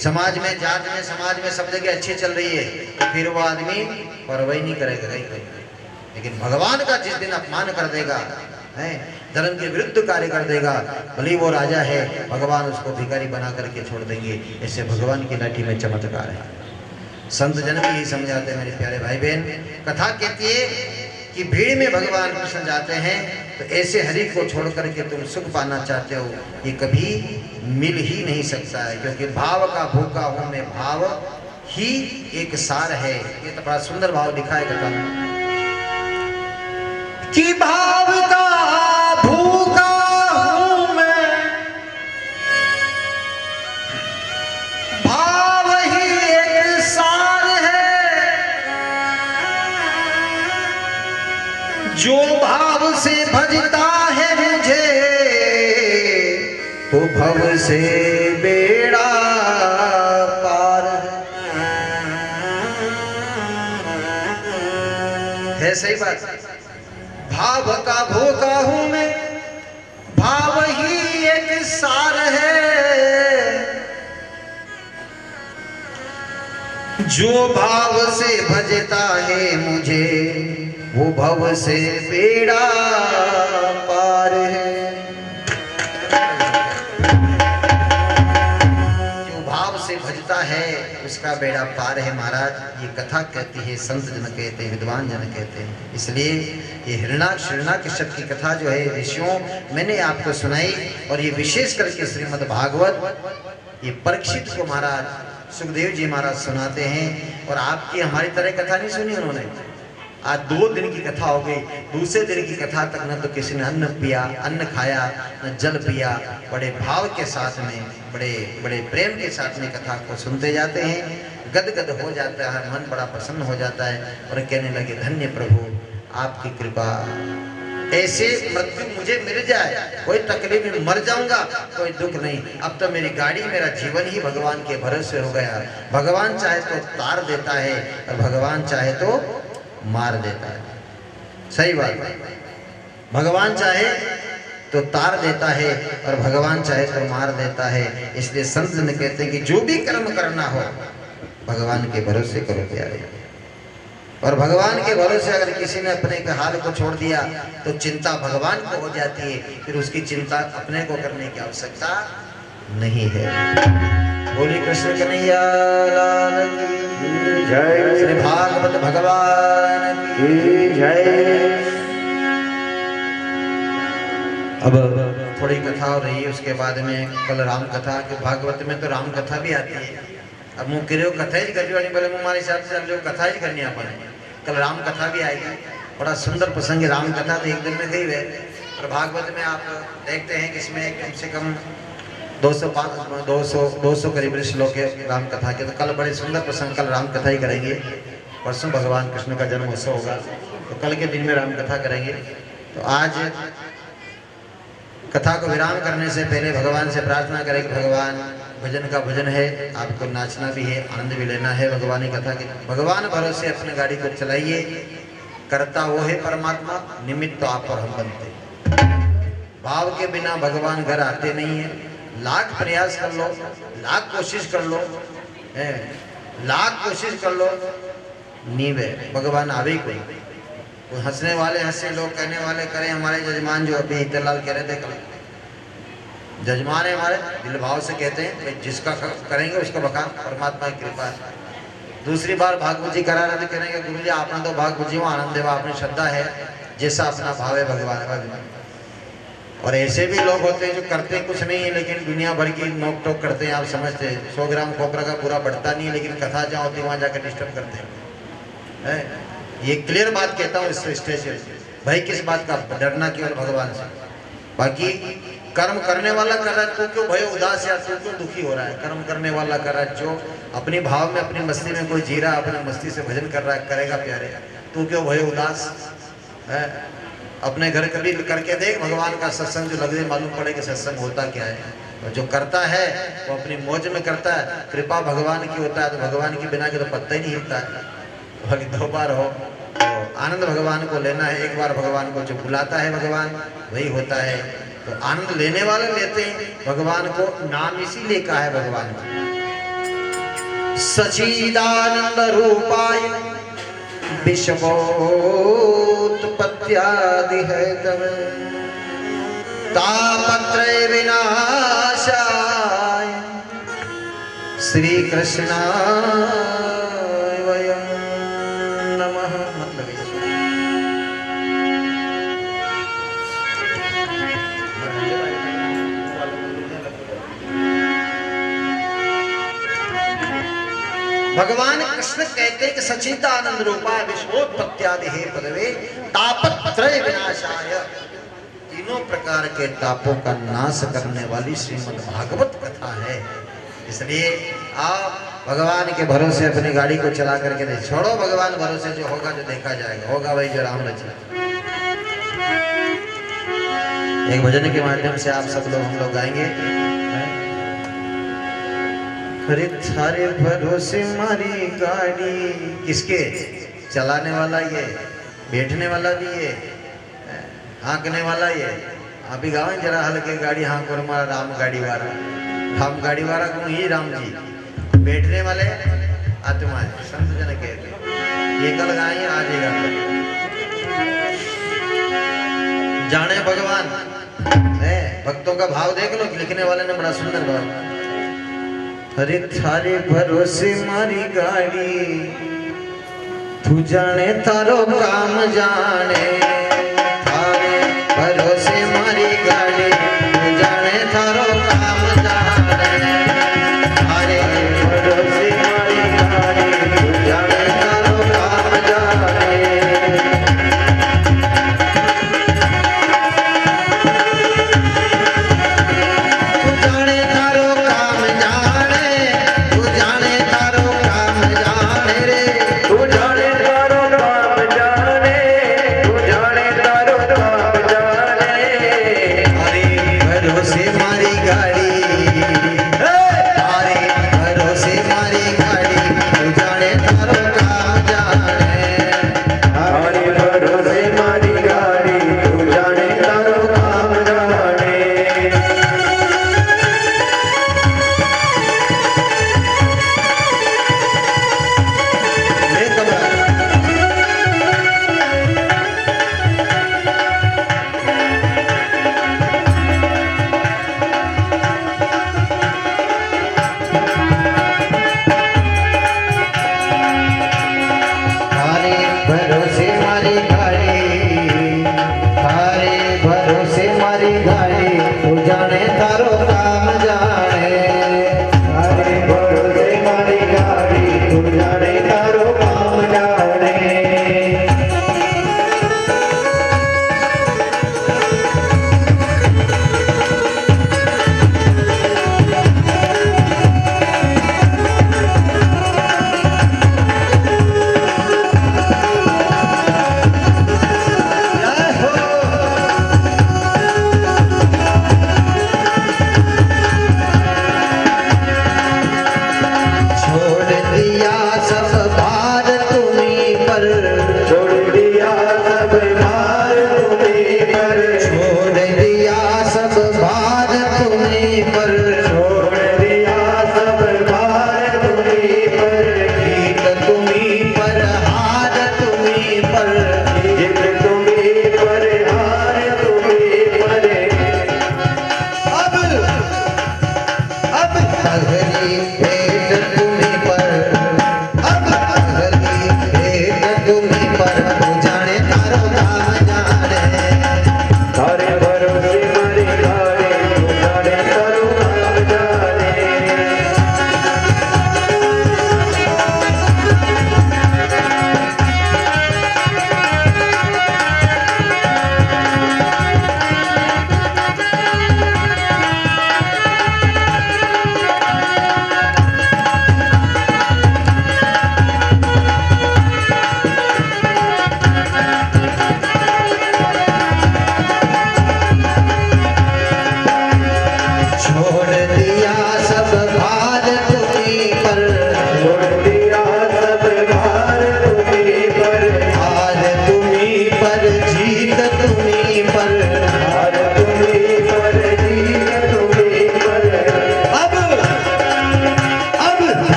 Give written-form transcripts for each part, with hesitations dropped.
समाज में, जात में, समाज में सब जगह अच्छी चल रही है, तो फिर वो आदमी परवाही नहीं करेगा कहीं। लेकिन भगवान का जिस दिन अपमान कर देगा, है धर्म के विरुद्ध कार्य कर देगा, भले वो राजा है, भगवान उसको भिखारी बना करके छोड़ देंगे। ऐसे भगवान की लाठी में चमत्कार है। संत जन भी यही समझाते हैं मेरे प्यारे भाई बहन। कथा कहती है कि भीड़ में भगवान कृष्ण जाते हैं, तो ऐसे हरि को छोड़ करके तुम सुख पाना चाहते हो, ये कभी मिल ही नहीं सकता है। क्योंकि भाव का भूखा हूं मैं, भाव ही एक सार है। ये तो बड़ा सुंदर भाव लिखा है कथा में कि भाव का भूखा हूं मैं, भाव ही एक सार है। जो भाव से भजता है मुझे, तो भव से बेड़ा पार है। सही बात। भाव का भूखा हूं मैं, भाव ही एक सार है। जो भाव से भजता है मुझे, वो भव से बेड़ा पार है। जो भाव से भजता है उसका बेड़ा पार है महाराज। ये कथा कहती है, संत जन कहते हैं, विद्वान जन कहते हैं। इसलिए ये हिरण्याकश्यप की कथा जो है ऋषियों मैंने आपको सुनाई, और ये विशेष करके श्रीमद् भागवत ये परीक्षित को महाराज सुखदेव जी महाराज सुनाते हैं। और आपकी हमारी तरह कथा नहीं सुनी उन्होंने। आज 2 दिन की कथा हो गई, दूसरे दिन की कथा तक न तो किसी ने अन्न खाया, न जल पिया। बड़े भाव के साथ में, बड़े बड़े प्रेम के साथ में कथा को सुनते जाते हैं। गदगद हो जाता है मन, बड़ा प्रसन्न हो जाता है और कहने लगे धन्य प्रभु आपकी कृपा। ऐसे मृत्यु मुझे मिल जाए, कोई तकलीफ में मर जाऊंगा कोई दुख नहीं। अब तो मेरी गाड़ी, मेरा जीवन ही भगवान के भरोसे हो गया। भगवान चाहे तो तार देता है और भगवान चाहे तो मार देता है। सही बात। भगवान चाहे तो तार देता है और भगवान चाहे तो मार देता है। इसलिए संत जन कहते हैं कि जो भी कर्म करना हो भगवान के भरोसे करो प्यारे। और भगवान के भरोसे अगर किसी ने अपने के हाल को छोड़ दिया तो चिंता भगवान को हो जाती है, फिर उसकी चिंता अपने को करने की आवश्यकता नहीं है। बोली कृष्ण कन्हैया लाल की जय, श्री भागवत भगवान की जय। अब थोड़ी कथा हो रही है, उसके बाद में कल राम कथा के भागवत में तो राम कथा भी आती है। अब मुँह करो कथा ही करनी वाली बोले हमारे हिसाब से जो कथा ही करनी अपने। कल राम कथा भी आएगी, बड़ा सुंदर प्रसंग है। राम कथा तो एक दिन में गई है, और भागवत में आप देखते हैं कि इसमें कम से कम 200 करीब श्लोक है राम कथा के। तो कल बड़े सुंदर प्रसंग, कल राम कथा ही करेंगे। परसों भगवान कृष्ण का जन्म उत्सव होगा, तो कल के दिन में राम कथा करेंगे। तो आज कथा को विराम करने से पहले भगवान से प्रार्थना करें कि भगवान भजन का भजन है, आपको नाचना भी है, आनंद भी लेना है भगवान की कथा के। भगवान भरोसे अपनी गाड़ी को चलाइए। करता वो है परमात्मा, निमित्त तो आप और हम बनते। भाव के बिना भगवान घर आते नहीं है। लाख प्रयास कर लो, लाख कोशिश कर लो, लाख कोशिश कर लो, नींव है भगवान आवे कोई। हंसने वाले हंसे, लोग कहने वाले करें। हमारे जजमान जो अभी हितलाल कह रहे थे, कल जजमान है हमारे, दिल भाव से कहते हैं भाई जिसका करेंगे उसका बखान परमात्मा की कृपा है। दूसरी बार भागवत जी करा रहे थे, करेंगे गुरु जी आपने तो भागवत जी आनंद देवा, आपने श्रद्धा है, जैसा अपना भाव है भगवान का। और ऐसे भी लोग होते हैं जो करते कुछ नहीं है लेकिन दुनिया भर की नोक टोक करते हैं। आप समझते हैं 100 ग्राम खोपरा का पूरा बढ़ता नहीं है, लेकिन कथा जहाँ होती है वहाँ जाकर डिस्टर्ब करते हैं। ये क्लियर बात कहता हूँ इस स्टेज से, भाई किस बात का डरना केवल भगवान से। बाकी कर्म करने वाला कर रहा है, तू क्यों भयो उदास या तू क्यों दुखी हो रहा है? कर्म करने वाला कर रहा है, जो अपने भाव में अपनी मस्ती में कोई जी रहा है, अपने मस्ती से भजन कर रहा है, करेगा प्यारे। तू क्यों भयो उदास है? अपने घर कभी करके देख, भगवान का सत्संग जो लगे मालूम पड़े कि सत्संग होता क्या है। और जो करता है वो अपनी मौज में करता है, कृपा भगवान की होता है, तो भगवान की बिना के तो पत्ता ही नहीं हिलता है। बाकी 2 बार हो तो आनंद भगवान को लेना है, एक बार भगवान को जो बुलाता है भगवान वही होता है। तो आनंद लेने वाले लेते हैं, भगवान को नाम इसीलिए कहा है भगवान का। सचिदानंद रूपाय विश्वोत्पत्त्यादि हेतवे तापत्रय विनाशाय श्री कृष्णाय वयं नमः। मतलब भगवान कृष्ण कहते कि सचिदानंद रूपाय विश्वोत्पत्त्यादि हे पदवे तापत्रय विनाशाय, तीनों प्रकार के तापों का नाश करने वाली श्रीमद् भागवत कथा है। इसलिए आप भगवान के भरोसे अपनी गाड़ी को चला करके नहीं छोड़ो, भगवान भरोसे जो होगा जो देखा जाएगा, होगा वही जो राम रचा। एक भजन के माध्यम से आप सब लोग हम लोग गाएंगे। अरे थारे भरोसे मारी गाड़ी, किसके? चलाने वाला ये, बैठने वाला भी ये, हाँकने वाला ये। आप भी गाओ जरा हल्के गाड़ी हाँक और हमारा राम गाड़ी वाला, हम गाड़ी वाला कौन? ही राम जी। बैठने वाले आत्मा है, संत जन कहते ये कल गाएंगे आजेगा जाने भगवान है। भक्तों का भाव देख लो, लिखने वाले ने बड़ा सुंदर भाव। अरे थारे भरोसे मारी गाड़ी, तू जाने थारो काम जाने। थारे भरोसे मारी गाड़ी, तू जाने थारो काम जाने। थारे भरोसे मारी गाड़ी, तू जाने थारो काम जाने। तू जाने थारो काम जाने, तू जाने थारो काम जाने रे। तू जाने थारो काम जाने, तू जाने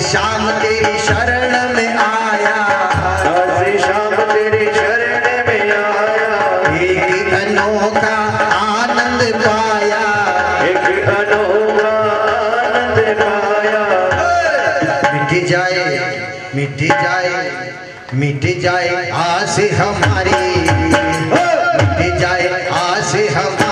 शाम तेरी शरण में आया, आज शाम तेरी शरण में आया, एक अनोखा आनंद पाया, एक अनोखा आनंद पाया। मिट जाए मिट जाए मिट जाए आस हमारी, मिट जाए आस हमारी,